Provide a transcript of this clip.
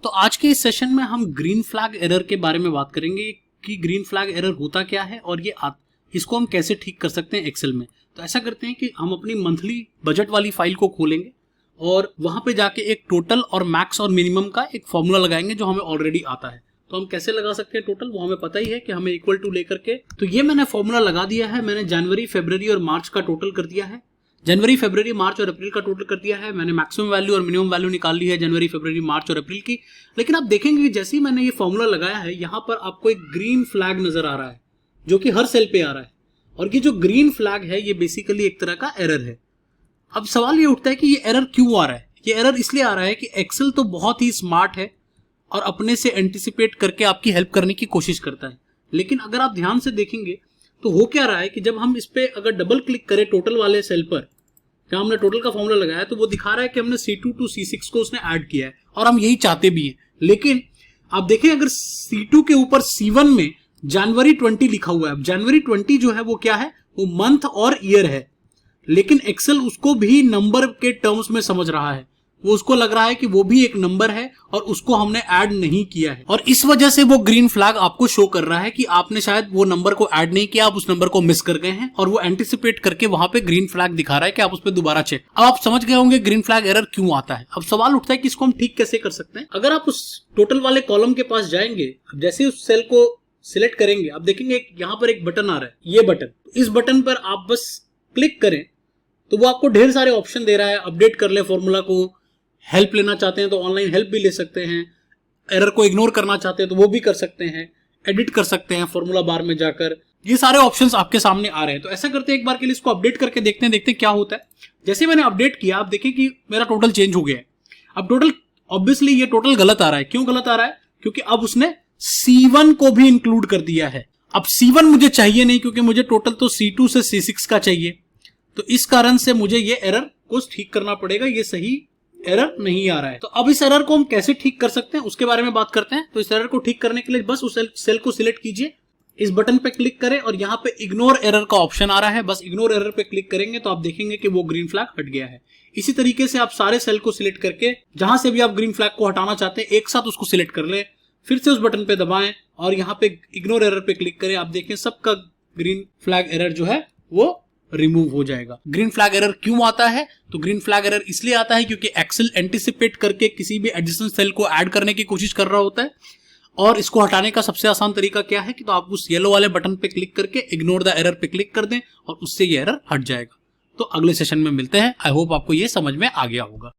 तो आज के इस सेशन में हम ग्रीन फ्लैग एरर के बारे में बात करेंगे कि ग्रीन फ्लैग एरर होता क्या है और इसको हम कैसे ठीक कर सकते हैं एक्सेल में। तो ऐसा करते हैं कि हम अपनी मंथली बजट वाली फाइल को खोलेंगे और वहां पे जाके एक टोटल और मैक्स और मिनिमम का एक फॉर्मूला लगाएंगे जो हमें ऑलरेडी आता है। तो हम कैसे लगा सकते हैं टोटल, वो हमें पता ही है कि हमें इक्वल टू लेकर के, तो ये मैंने फॉर्मूला लगा दिया है। मैंने जनवरी, फरवरी और मार्च का टोटल कर दिया है, जनवरी, फरवरी, मार्च और अप्रैल का टोटल कर दिया है। मैंने मैक्सिमम वैल्यू और मिनिमम वैल्यू निकाल ली है जनवरी, फरवरी, मार्च और अप्रैल की। लेकिन आप देखेंगे कि जैसे ही मैंने ये फॉर्मूला लगाया है, यहाँ पर आपको एक ग्रीन फ्लैग नजर आ रहा है जो कि हर सेल पे आ रहा है। और ये जो ग्रीन फ्लैग है ये बेसिकली एक तरह का एरर है। अब सवाल ये उठता है कि ये एरर क्यों आ रहा है। ये एरर इसलिए आ रहा है कि एक्सेल तो बहुत ही स्मार्ट है और अपने से एंटिसिपेट करके आपकी हेल्प करने की कोशिश करता है। लेकिन अगर आप ध्यान से देखेंगे तो हो क्या रहा है कि जब हम इस पे अगर डबल क्लिक करें टोटल वाले सेल पर, जहां हमने टोटल का फॉर्मूला लगाया है, तो वो दिखा रहा है कि हमने C2 टू C6 को उसने ऐड किया है और हम यही चाहते भी हैं। लेकिन आप देखें अगर C2 के ऊपर C1 में जनवरी 20 लिखा हुआ है। अब जनवरी 20 जो है वो क्या है, वो मंथ और ईयर है, लेकिन एक्सेल उसको भी नंबर के टर्म्स में समझ रहा है। वो उसको लग रहा है कि वो भी एक नंबर है और उसको हमने ऐड नहीं किया है, और इस वजह से वो ग्रीन फ्लैग आपको शो कर रहा है कि आपने शायद वो नंबर को ऐड नहीं किया, आप उस नंबर को मिस कर गए हैं, और वो एंटिसिपेट करके वहां पे ग्रीन फ्लैग दिखा रहा है कि आप उस पर दोबारा चेक। अब आप समझ गए होंगे ग्रीन फ्लैग एरर क्यों आता है। अब सवाल उठता है कि इसको हम ठीक कैसे कर सकते हैं। अगर आप उस टोटल वाले कॉलम के पास जाएंगे, जैसे उस सेल को सिलेक्ट करेंगे, आप देखेंगे यहाँ पर एक बटन आ रहा है, ये बटन। इस बटन पर आप बस क्लिक करें तो वो आपको ढेर सारे ऑप्शन दे रहा है। अपडेट कर ले फॉर्मूला को, हेल्प लेना चाहते हैं तो ऑनलाइन हेल्प भी ले सकते हैं, एरर को इग्नोर करना चाहते हैं तो वो भी कर सकते हैं, एडिट कर सकते हैं फॉर्मूला बार में जाकर। ये सारे ऑप्शंस आपके सामने आ रहे हैं। तो ऐसा करते हैं एक बार के लिए इसको अपडेट करके देखते हैं क्या होता है। जैसे मैंने अपडेट किया, आप देखें कि मेरा टोटल चेंज हो गया है। अब टोटल ऑब्वियसली ये टोटल गलत आ रहा है। क्यों गलत आ रहा है? क्योंकि अब उसने C1 को भी इंक्लूड कर दिया है। अब C1 मुझे चाहिए नहीं, क्योंकि मुझे टोटल तो C2 से C6 का चाहिए। तो इस कारण से मुझे ये एरर को ठीक करना पड़ेगा। ये सही एरर नहीं आ रहा है। तो अब इस एरर को हम कैसे ठीक कर सकते हैं उसके बारे में बात करते हैं। तो इस एरर को ठीक करने के लिए बस उस सेल को सिलेक्ट कीजिए, इस बटन पे क्लिक करें और यहाँ पे इग्नोर एरर का ऑप्शन आ रहा है। बस इग्नोर एरर पे क्लिक करेंगे तो आप देखेंगे कि वो ग्रीन फ्लैग हट गया है। इसी तरीके से आप सारे सेल को सिलेक्ट करके जहां से भी आप ग्रीन फ्लैग को हटाना चाहते हैं एक साथ उसको सिलेक्ट कर ले, फिर से उस बटन पे दबाएं और यहाँ पे इग्नोर एरर पे क्लिक करें। आप देखें सबका ग्रीन फ्लैग एरर जो है वो रिमूव हो जाएगा। ग्रीन फ्लैग एरर क्यों आता है? तो ग्रीन फ्लैग एरर इसलिए आता है क्योंकि एक्सेल एंटिसिपेट करके किसी भी एडिशनल सेल को ऐड करने की कोशिश कर रहा होता है। और इसको हटाने का सबसे आसान तरीका क्या है कि तो आप उस येलो वाले बटन पे क्लिक करके इग्नोर द एरर पे क्लिक कर दें और उससे ये एरर हट जाएगा। तो अगले सेशन में मिलते हैं। आई होप आपको ये समझ में आ गया होगा।